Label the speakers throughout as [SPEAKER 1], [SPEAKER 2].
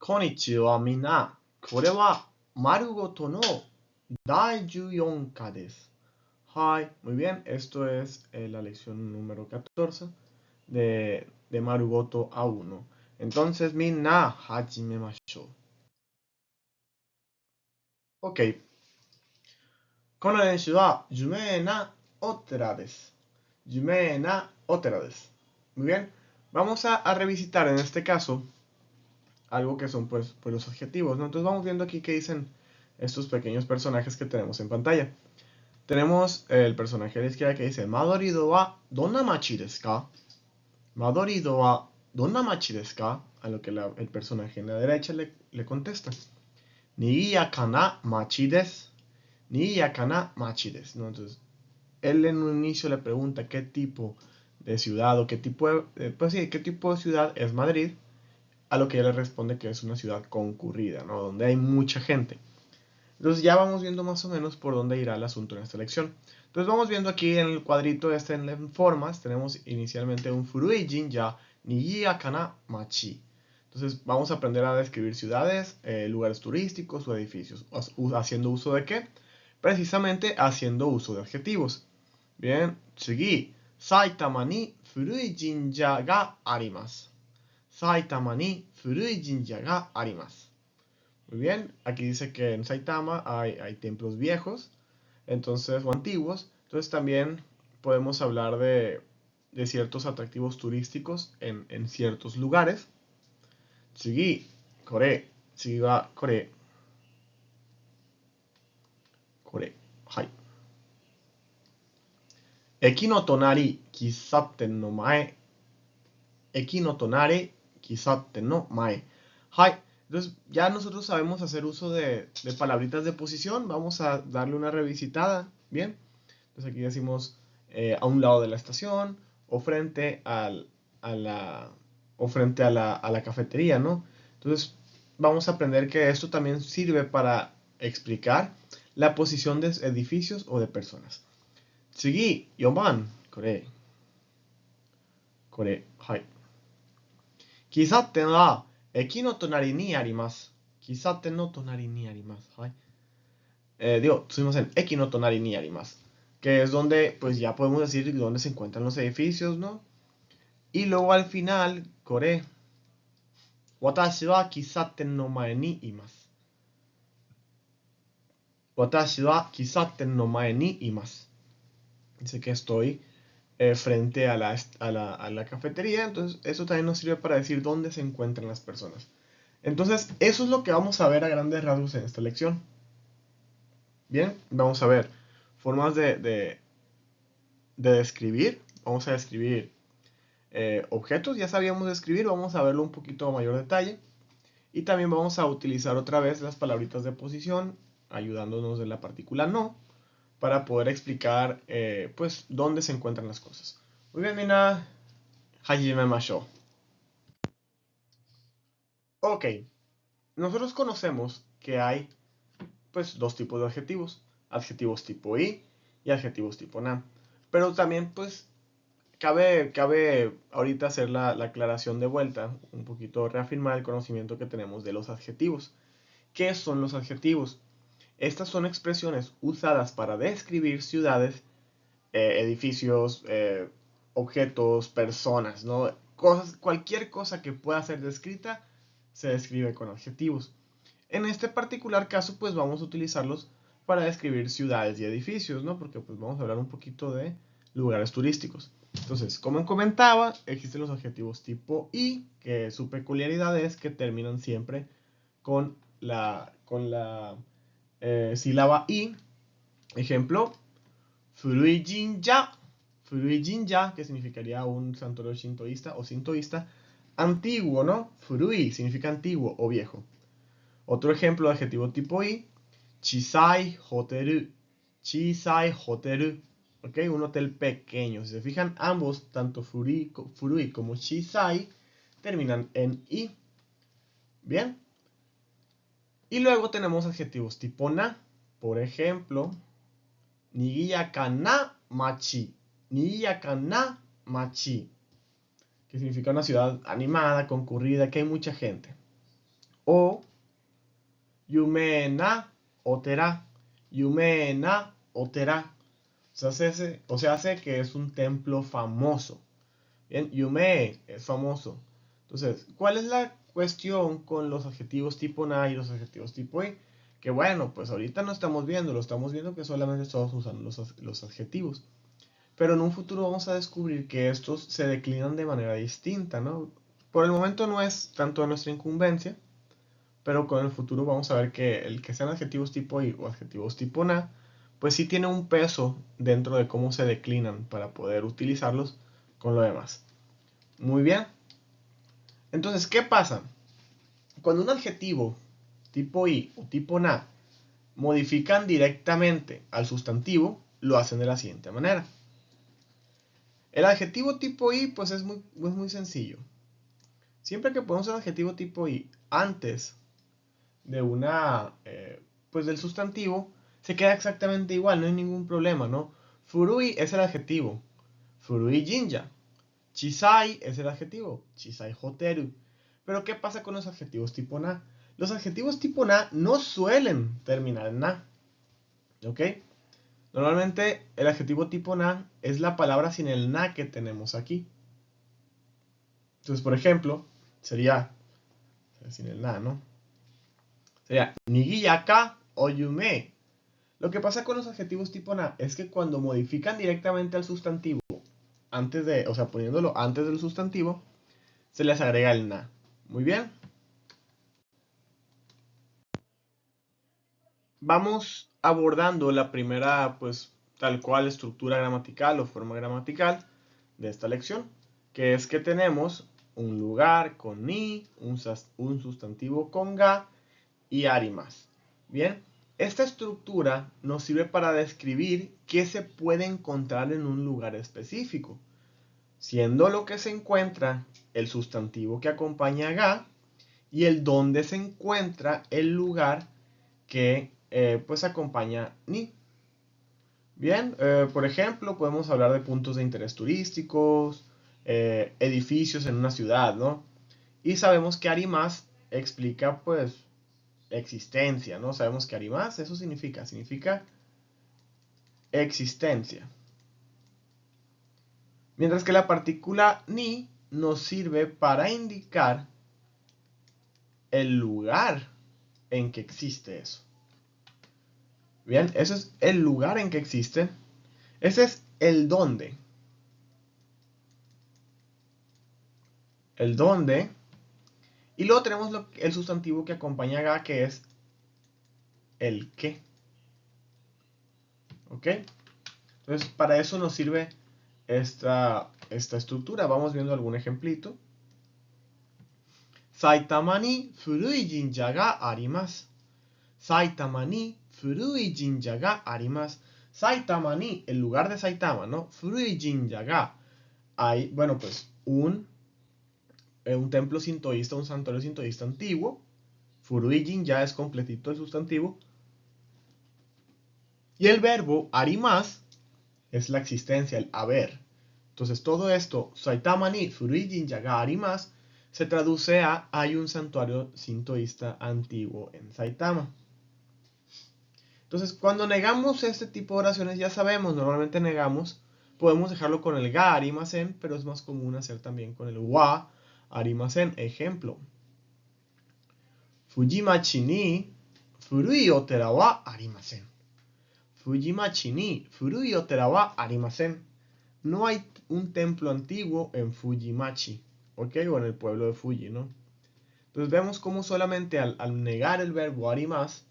[SPEAKER 1] Konnichiwa mina. これは丸ごとの第14課です。Hi, muy bien, esto es la lección número 14 de Marugoto A1. Entonces, minna hajimemashou. Ok. この練習は有名なお寺です。有名なお寺です。Muy bien. Vamos a revisitar en este caso algo que son pues los adjetivos, ¿no? Entonces vamos viendo aquí qué dicen estos pequeños personajes que tenemos en pantalla. Tenemos el personaje de la izquierda que dice Madorido wa donna machi desu ka? Madorido wa donna machi desu ka? A lo que el personaje en la derecha le contesta. Nigiyaka na machi desu. Nigiyaka na machi desu, ¿no? Entonces, él en un inicio le pregunta qué tipo de ciudad o qué tipo de, pues sí, qué tipo de ciudad es Madrid, a lo que ella le responde que es una ciudad concurrida, ¿no? Donde hay mucha gente. Entonces ya vamos viendo más o menos por dónde irá el asunto en esta lección. Entonces vamos viendo aquí en el cuadrito en formas, tenemos inicialmente un Furui Jinja Nigiyaka na Machi. Entonces vamos a aprender a describir ciudades, lugares turísticos o edificios. ¿Haciendo uso de qué? Precisamente haciendo uso de adjetivos. Bien, tsugi. Saitama ni Furui Jinja ga arimasu. Saitama ni Furui Jinja ga arimasu. Muy bien, aquí dice que en Saitama hay templos viejos, entonces, o antiguos, entonces también podemos hablar de ciertos atractivos turísticos en ciertos lugares. Tsugi, kore, tsugi wa kore, kore, hai. Eki no tonari, kissaten no mae. Eki no tonari, kissaten no mae. Hai. Entonces ya nosotros sabemos hacer uso de palabritas de posición. Vamos a darle una revisitada. Bien. Entonces aquí decimos a un lado de la estación o frente a la cafetería, ¿no? Entonces vamos a aprender que esto también sirve para explicar la posición de edificios o de personas. Tsugi, 4番. これ、はい。喫茶店は駅の隣にあります。喫茶店の隣にあります。はい。すみません。駅の隣にあります。Que es donde, pues ya podemos decir dónde se encuentran los edificios, ¿no? Y luego al final, kore. Watashi wa kissaten no mae ni imasu. Watashi wa kissaten no mae ni imasu. Dice que estoy frente a la cafetería, entonces eso también nos sirve para decir dónde se encuentran las personas. Entonces, eso es lo que vamos a ver a grandes rasgos en esta lección. Bien, vamos a ver formas de describir. Vamos a describir objetos, ya sabíamos describir, vamos a verlo un poquito a mayor detalle. Y también vamos a utilizar otra vez las palabritas de posición, ayudándonos de la partícula no, para poder explicar pues dónde se encuentran las cosas. Muy bien, mina. Hajimemashou. Ok, nosotros conocemos que hay pues dos tipos de adjetivos. Adjetivos tipo i y adjetivos tipo na. Pero también pues cabe ahorita hacer la aclaración de vuelta, un poquito reafirmar el conocimiento que tenemos de los adjetivos. ¿Qué son los adjetivos? Estas son expresiones usadas para describir ciudades, edificios, objetos, personas, ¿no? Cualquier cosa que pueda ser descrita se describe con adjetivos. En este particular caso, pues vamos a utilizarlos para describir ciudades y edificios, ¿no? Porque pues vamos a hablar un poquito de lugares turísticos. Entonces, como comentaba, existen los adjetivos tipo i, que su peculiaridad es que terminan siempre con la sílaba i. Ejemplo, Furui Jinja. Furui Jinja, que significaría un santuario shintoísta o sintoísta. Antiguo, ¿no? Furui significa antiguo o viejo. Otro ejemplo de adjetivo tipo i, chisai hoteru. Chisai hoteru. ¿Ok? Un hotel pequeño. Si se fijan, ambos, tanto furui como chisai, terminan en i. Bien. Y luego tenemos adjetivos tipo na. Por ejemplo, nigiyaka na machi. Nigiyaka na machi. Que significa una ciudad animada, concurrida, que hay mucha gente. O yume na otera. Yume na otera. O sea, hace que es un templo famoso. Bien, yume es famoso. Entonces, ¿cuál es la cuestión con los adjetivos tipo na y los adjetivos tipo i? Que bueno, pues ahorita no estamos viendo, lo estamos viendo que solamente estamos usando los adjetivos. Pero en un futuro vamos a descubrir que estos se declinan de manera distinta, ¿no? Por el momento no es tanto de nuestra incumbencia, pero con el futuro vamos a ver que el que sean adjetivos tipo i o adjetivos tipo na, pues sí tiene un peso dentro de cómo se declinan para poder utilizarlos con lo demás. Muy bien. Entonces, ¿qué pasa? Cuando un adjetivo tipo i o tipo na modifican directamente al sustantivo, lo hacen de la siguiente manera. El adjetivo tipo i pues es muy sencillo. Siempre que ponemos el adjetivo tipo i antes de pues del sustantivo, se queda exactamente igual, no hay ningún problema, ¿no? Furui es el adjetivo, furui jinja. Chisai es el adjetivo, chisai hoteru. Pero ¿qué pasa con los adjetivos tipo na? Los adjetivos tipo na no suelen terminar en na, ¿ok? Normalmente el adjetivo tipo na es la palabra sin el na que tenemos aquí. Entonces, por ejemplo, sería sin el na, ¿no? Sería nigiyaka o yume. Lo que pasa con los adjetivos tipo na es que cuando modifican directamente al sustantivo, o sea, poniéndolo antes del sustantivo, se les agrega el na. Muy bien. Vamos abordando la primera, pues, tal cual estructura gramatical o forma gramatical de esta lección, que es que tenemos un lugar con ni, un sustantivo con ga y ari más. Bien, esta estructura nos sirve para describir qué se puede encontrar en un lugar específico, siendo lo que se encuentra el sustantivo que acompaña a ga y el donde se encuentra el lugar que pues acompaña ni. Bien, por ejemplo, podemos hablar de puntos de interés turísticos, edificios en una ciudad, ¿no? Y sabemos que Arimas explica, pues, existencia, ¿no? Sabemos que Arimas, eso significa existencia. Mientras que la partícula ni nos sirve para indicar el lugar en que existe eso. Bien, ese es el lugar en que existe. Ese es el dónde. El dónde. Y luego tenemos el sustantivo que acompaña a ga, que es el qué. ¿Ok? Entonces, para eso nos sirve esta estructura. Vamos viendo algún ejemplito. Saitama ni furui jinja ga arimasu. Saitama ni furui jinja ga arimasu. Saitama ni, el lugar de Saitama, ¿no? Furui jinja ga. Hay, bueno, pues un templo sintoísta, un santuario sintoísta antiguo. Furui jinja es completito el sustantivo. Y el verbo arimas es la existencia, el haber. Entonces todo esto, Saitama ni furui jinja ga arimasu, se traduce a hay un santuario sintoísta antiguo en Saitama. Entonces cuando negamos este tipo de oraciones ya sabemos, normalmente negamos, podemos dejarlo con el ga arimasen, pero es más común hacer también con el wa arimasen. Ejemplo, Fujimachi ni furui otera wa arimasen. Fujimachi ni furui otera wa arimasen. No hay un templo antiguo en Fujimachi, ¿ok? O en el pueblo de Fuji, ¿no? Entonces vemos cómo solamente al negar el verbo arimas,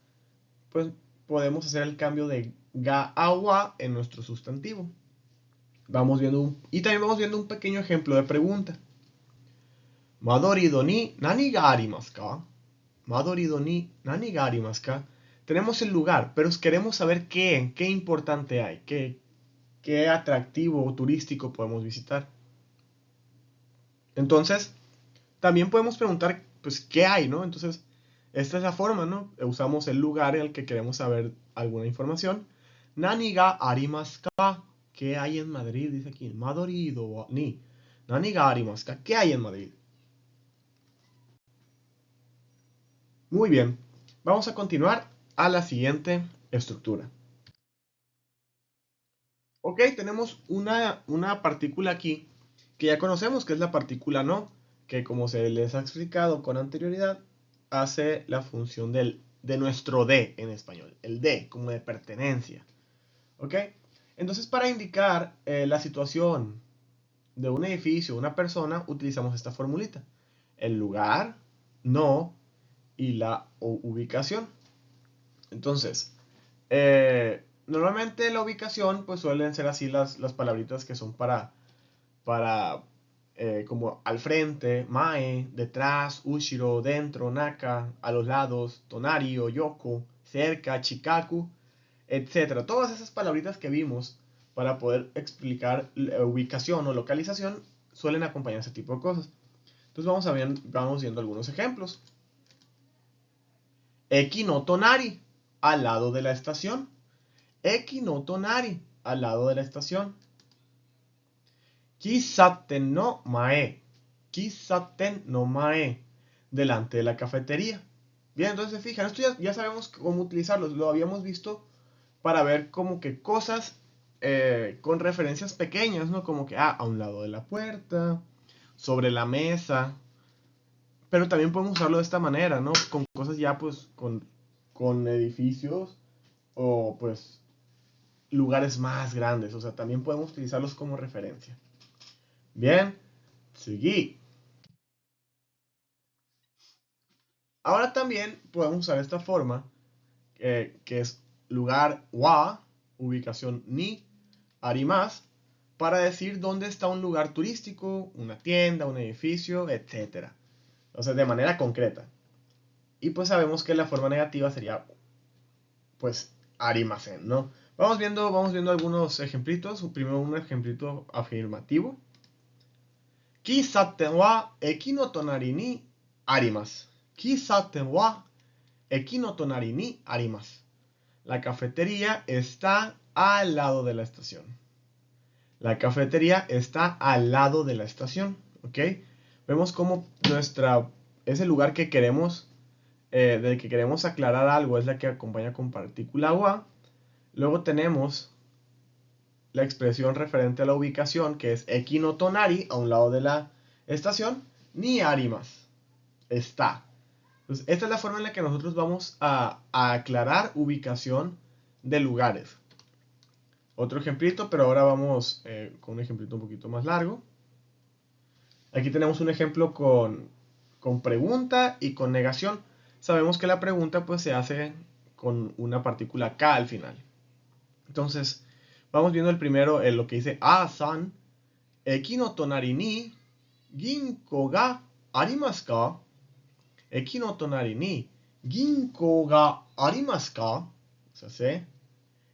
[SPEAKER 1] pues podemos hacer el cambio de ga a wa en nuestro sustantivo. Y también vamos viendo un pequeño ejemplo de pregunta. Madorido ni nani ga arimasu ka? Madorido ni nani ga arimasu ka? Tenemos el lugar, pero queremos saber qué importante hay, qué atractivo turístico podemos visitar. Entonces, también podemos preguntar, pues, ¿qué hay, no? Entonces, esta es la forma, ¿no? Usamos el lugar en el que queremos saber alguna información. Nani ga arimasu ka? ¿Qué hay en Madrid? Dice aquí. Madorido ni. Nani ga arimasu ka? ¿Qué hay en Madrid? Muy bien, vamos a continuar a la siguiente estructura. Ok, tenemos una partícula aquí que ya conocemos, que es la partícula no, que como se les ha explicado con anterioridad, hace la función de nuestro de en español, el de como de pertenencia. Ok, entonces para indicar la situación de un edificio o una persona, utilizamos esta formulita. El lugar, no y la ubicación. Entonces, normalmente la ubicación pues suelen ser así las palabritas que son para como al frente, mae, detrás, ushiro, dentro, naka, a los lados, tonari o yoko, cerca, chikaku, etcétera. Todas esas palabritas que vimos para poder explicar la ubicación o localización suelen acompañar ese tipo de cosas. Entonces vamos viendo algunos ejemplos. Eki no tonari, al lado de la estación. Eki no tonari, al lado de la estación. Kisaten no mae. Kisaten no mae, delante de la cafetería. Bien, entonces fijan, esto ya sabemos cómo utilizarlo. Lo habíamos visto para ver como que cosas con referencias pequeñas, ¿no? Como que, a un lado de la puerta, sobre la mesa. Pero también podemos usarlo de esta manera, ¿no? Con cosas ya pues con edificios o pues lugares más grandes. O sea, también podemos utilizarlos como referencia. Bien, seguí. Ahora también podemos usar esta forma, que es lugar wa, ubicación ni, arimas, para decir dónde está un lugar turístico, una tienda, un edificio, etc. O sea, de manera concreta. Y pues sabemos que la forma negativa sería, pues, arimasen, ¿no? Vamos viendo algunos ejemplitos. Primero un ejemplito afirmativo. Kisaten wa eki no tonari ni arimasu. Kisaten wa eki no tonari ni arimasu. La cafetería está al lado de la estación. La cafetería está al lado de la estación, ¿ok? Vemos cómo ese lugar que queremos, del que queremos aclarar algo es la que acompaña con partícula wa. Luego tenemos la expresión referente a la ubicación, que es eki no tonari, a un lado de la estación, ni arimas, está. Entonces, esta es la forma en la que nosotros vamos a aclarar ubicación de lugares. Otro ejemplito, pero ahora vamos con un ejemplito un poquito más largo. Aquí tenemos un ejemplo con pregunta y con negación. Sabemos que la pregunta pues se hace con una partícula K al final. Entonces, vamos viendo el primero, lo que dice A-san. Eki no tonari ni ginko ga arimasu ka? Eki no tonari ni ginko ga arimasu ka? O sea, ¿sí?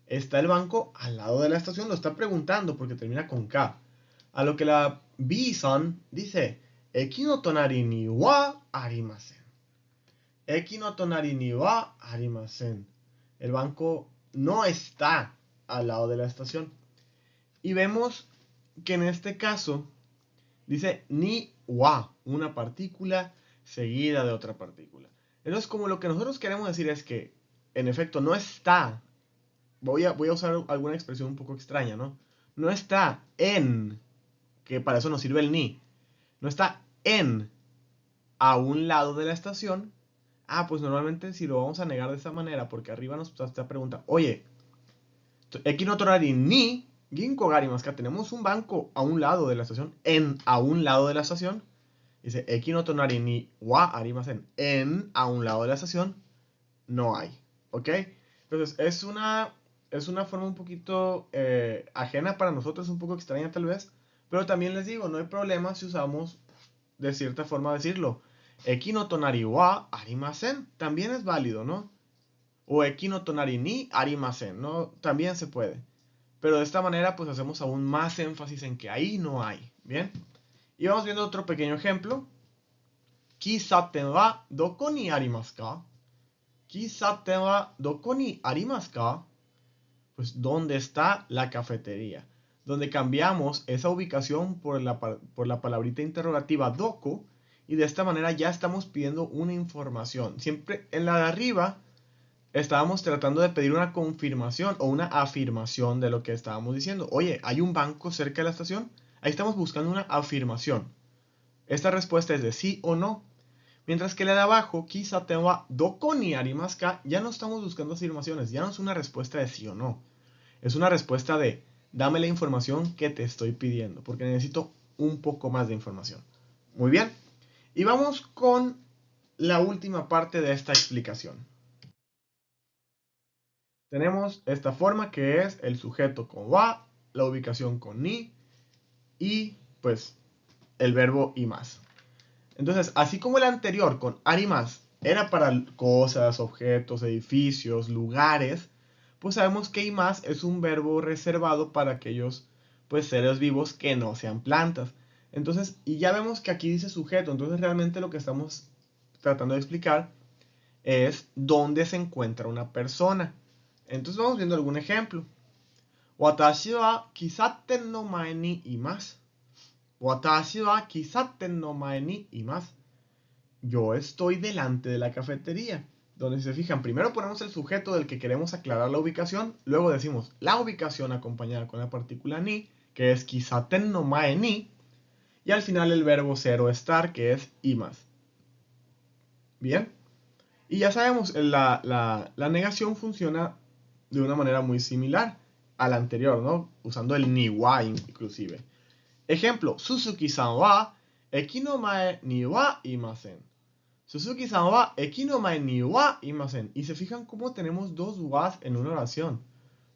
[SPEAKER 1] Está el banco al lado de la estación, lo está preguntando porque termina con K. A lo que la B-san dice, Eki no tonari ni wa arimasen. Eki no tonari ni wa arimasen. El banco no está al lado de la estación. Y vemos que en este caso dice ni wa, una partícula seguida de otra partícula. Entonces, como lo que nosotros queremos decir es que, en efecto, no está. Voy a usar alguna expresión un poco extraña, ¿no? No está en, que para eso nos sirve el ni. No está en a un lado de la estación. Pues normalmente si lo vamos a negar de esa manera, porque arriba nos está pregunta, oye, Eki no tonari ni ginko ga arimasu ka. Tenemos un banco a un lado de la estación, a un lado de la estación. Dice, Eki no tonari ni wa arimasen. A un lado de la estación no hay. ¿Ok? Entonces, es una forma un poquito ajena para nosotros, un poco extraña tal vez, pero también les digo, no hay problema si usamos de cierta forma decirlo. Eki no tonari wa arimasen, también es válido, ¿no? O eki no tonari ni arimasen, ¿no? También se puede. Pero de esta manera, pues hacemos aún más énfasis en que ahí no hay, ¿bien? Y vamos viendo otro pequeño ejemplo. Kisaten wa doko ni arimasu ka? Kisaten wa doko ni arimasu ka? Pues, ¿dónde está la cafetería? Donde cambiamos esa ubicación por la palabrita interrogativa doko y de esta manera ya estamos pidiendo una información. Siempre en la de arriba estábamos tratando de pedir una confirmación o una afirmación de lo que estábamos diciendo. Oye, ¿hay un banco cerca de la estación? Ahí estamos buscando una afirmación. Esta respuesta es de sí o no. Mientras que la de abajo, Kisaten wa doko ni arimasu ka, ya no estamos buscando afirmaciones, ya no es una respuesta de sí o no. Es una respuesta de dame la información que te estoy pidiendo, porque necesito un poco más de información. Muy bien. Y vamos con la última parte de esta explicación. Tenemos esta forma que es el sujeto con wa, la ubicación con ni y pues el verbo y más. Entonces, así como el anterior con arimas era para cosas, objetos, edificios, lugares, pues sabemos que y más es un verbo reservado para aquellos pues seres vivos que no sean plantas. Entonces, y ya vemos que aquí dice sujeto, entonces realmente lo que estamos tratando de explicar es dónde se encuentra una persona. Entonces vamos viendo algún ejemplo. Watashi wa kisaten no mae ni imasu. Watashi wa kisaten no mae ni imasu. Yo estoy delante de la cafetería. Donde si se fijan, primero ponemos el sujeto del que queremos aclarar la ubicación, luego decimos la ubicación acompañada con la partícula ni, que es kisaten no mae ni, y al final el verbo ser o estar, que es imas. Bien. Y ya sabemos, la negación funciona de una manera muy similar a la anterior, ¿no? Usando el ni wa inclusive. Ejemplo, Suzuki-san wa eki no mae ni wa imasen. Suzuki-san wa eki no mae ni wa imasen. Y se fijan cómo tenemos dos was en una oración.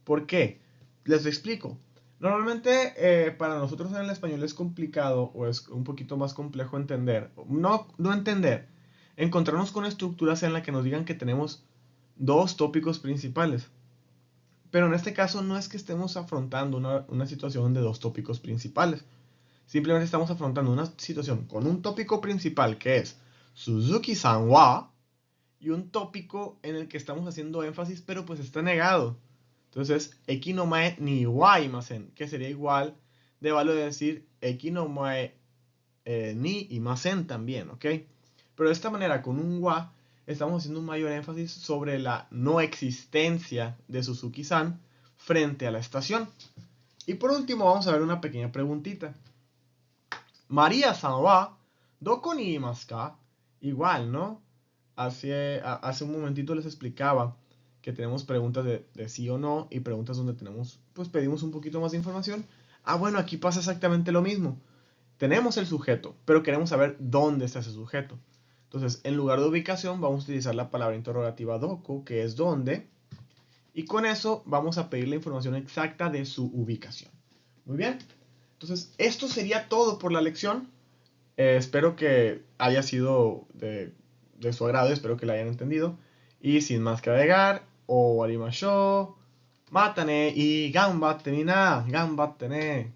[SPEAKER 1] ¿Por qué? Les explico. Normalmente para nosotros en el español es complicado o es un poquito más complejo entender. No entender. Encontrarnos con estructuras en las que nos digan que tenemos dos tópicos principales. Pero en este caso no es que estemos afrontando una situación de dos tópicos principales. Simplemente estamos afrontando una situación con un tópico principal que es Suzuki-san wa y un tópico en el que estamos haciendo énfasis pero pues está negado. Entonces, eki no mae ni wa imasen, que sería igual de valor de decir eki no mae ni imasen también, ¿ok? Pero de esta manera, con un wa, estamos haciendo un mayor énfasis sobre la no existencia de Suzuki-san frente a la estación. Y por último, vamos a ver una pequeña preguntita. María-san wa doko ni imasu ka? Igual, ¿no? Hace un momentito les explicaba que tenemos preguntas de sí o no y preguntas donde pues pedimos un poquito más de información. Bueno, aquí pasa exactamente lo mismo. Tenemos el sujeto, pero queremos saber dónde está ese sujeto. Entonces, en lugar de ubicación, vamos a utilizar la palabra interrogativa doko, que es dónde, y con eso vamos a pedir la información exacta de su ubicación. Muy bien. Entonces, esto sería todo por la lección. Espero que haya sido de su agrado, espero que la hayan entendido. Y sin más que agregar, owarimashou, mata ne y ganbatte mina, ganbatte ne.